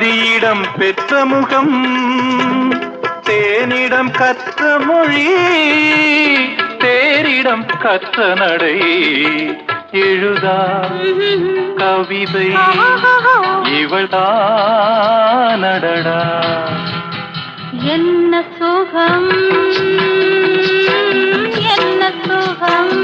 மதியிடம் பெற்ற முகம் தேனிடம் கற்ற மொழி தேரிடம் கற்ற நடை எழுதா கவிதை இவள்தானடா என்ன சுகம் என்ன சுகம்